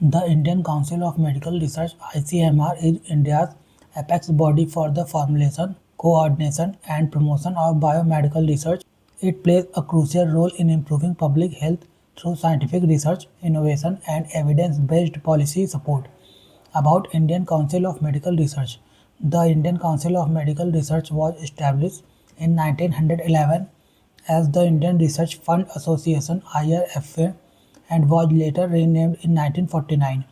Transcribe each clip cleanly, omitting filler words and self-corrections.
The Indian Council of Medical Research (ICMR) is India's apex body for the formulation, coordination, and promotion of biomedical research. It plays a crucial role in improving public health through scientific research, innovation, and evidence-based policy support. About Indian Council of Medical Research. The Indian Council of Medical Research was established in 1911 as the Indian Research Fund Association (IRFA) and was later renamed in 1949.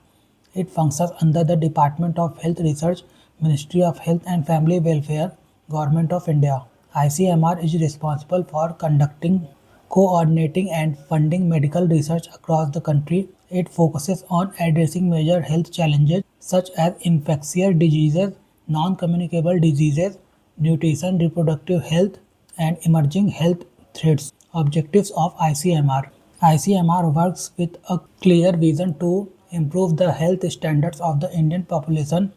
It functions under the Department of Health Research, Ministry of Health and Family Welfare, Government of India. ICMR is responsible for conducting, coordinating and funding medical research across the country. It focuses on addressing major health challenges such as infectious diseases, non-communicable diseases, nutrition, reproductive health, and emerging health threats. Objectives of ICMR. ICMR works with a clear vision to improve the health standards of the Indian population.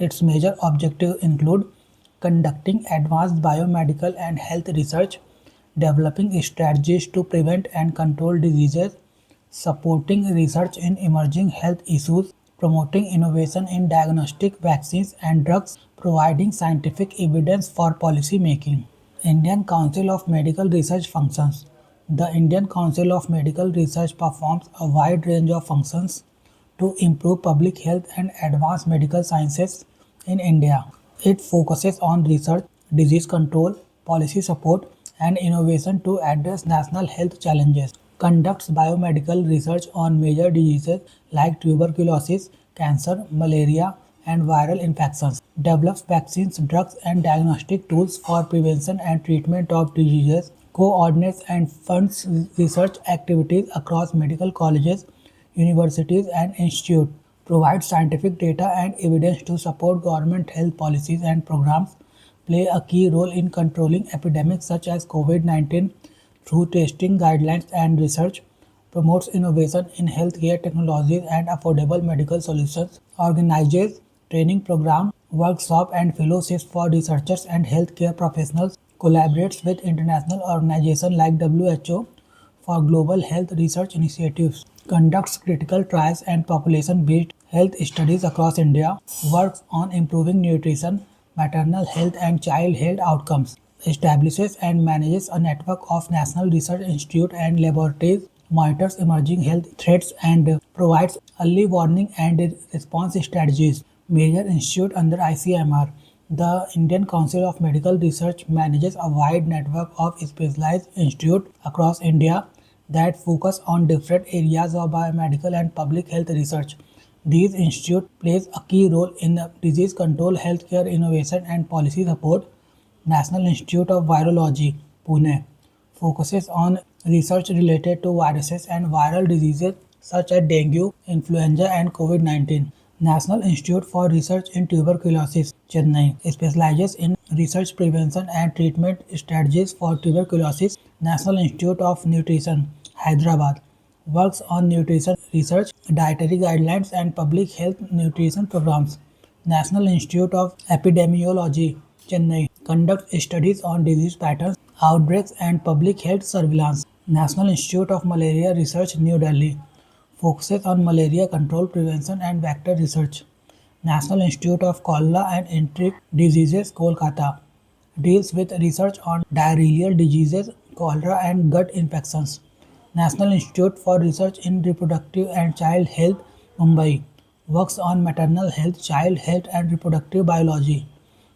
Its major objectives include conducting advanced biomedical and health research, developing strategies to prevent and control diseases, supporting research in emerging health issues, promoting innovation in diagnostic vaccines and drugs, providing scientific evidence for policy making. Indian Council of Medical Research functions. The Indian Council of Medical Research performs a wide range of functions to improve public health and advance medical sciences in India. It focuses on research, disease control, policy support, and innovation to address national health challenges. Conducts biomedical research on major diseases like tuberculosis, cancer, malaria, and viral infections. Develops vaccines, drugs, and diagnostic tools for prevention and treatment of diseases. Coordinates and funds research activities across medical colleges, universities, and institutes. Provides scientific data and evidence to support government health policies and programs. Play a key role in controlling epidemics such as COVID-19 through testing guidelines and research. Promotes innovation in healthcare technologies and affordable medical solutions. Organizes training programs, workshops, and fellowships for researchers and healthcare professionals. Collaborates with international organizations like WHO for global health research initiatives. Conducts critical trials and population-based health studies across India. Works on improving nutrition, maternal health and child health outcomes. Establishes and manages a network of national research institutes and laboratories. Monitors emerging health threats and provides early warning and response strategies. Major institute under ICMR. The Indian Council of Medical Research manages a wide network of specialized institutes across India that focus on different areas of biomedical and public health research. These institutes plays a key role in disease control, healthcare innovation and policy support. National Institute of Virology, Pune, focuses on research related to viruses and viral diseases such as dengue, influenza, and COVID 19. National Institute for Research in Tuberculosis, Chennai, specializes in research, prevention, and treatment strategies for tuberculosis. National Institute of Nutrition, Hyderabad, works on nutrition research, dietary guidelines, and public health nutrition programs. National Institute of Epidemiology, Chennai, conducts studies on disease patterns, outbreaks, and public health surveillance. National Institute of Malaria Research, New Delhi, focuses on malaria control, prevention, and vector research. National Institute of Cholera and Enteric Diseases, Kolkata, deals with research on diarrheal diseases, cholera, and gut infections. National Institute for Research in Reproductive and Child Health, Mumbai, works on maternal health, child health, and reproductive biology.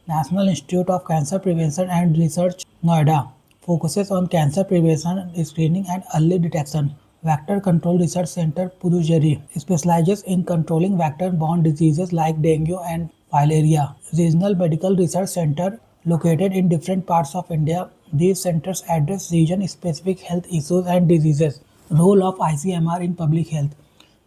National Institute of Cancer Prevention and Research, Noida, focuses on cancer prevention, screening, and early detection. Vector Control Research Center, Puducherry, specializes in controlling vector-borne diseases like dengue and filaria. Regional Medical Research Center, located in different parts of India. These centers address region-specific health issues and diseases. Role of ICMR in public health.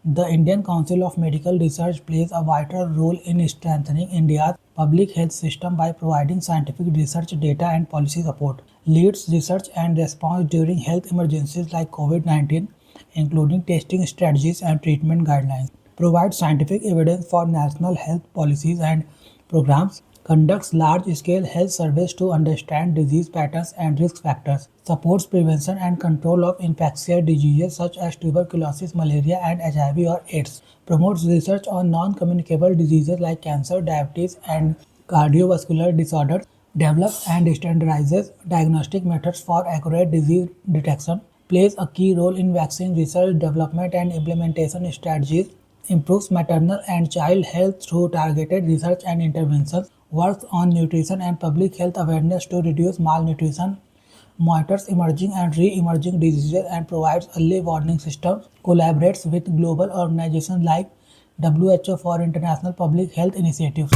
The Indian Council of Medical Research plays a vital role in strengthening India's public health system by providing scientific research data and policy support. Leads research and response during health emergencies like COVID-19, including testing strategies and treatment guidelines. Provides scientific evidence for national health policies and programs. conducts large-scale health surveys to understand disease patterns and risk factors, supports prevention and control of infectious diseases such as tuberculosis, malaria, and HIV or AIDS, promotes research on non-communicable diseases like cancer, diabetes, and cardiovascular disorders, develops and standardizes diagnostic methods for accurate disease detection, plays a key role in vaccine research, development, and implementation strategies, improves maternal and child health through targeted research and interventions, works on nutrition and public health awareness to reduce malnutrition, monitors emerging and re-emerging diseases and provides early warning systems, collaborates with global organizations like WHO for international public health initiatives.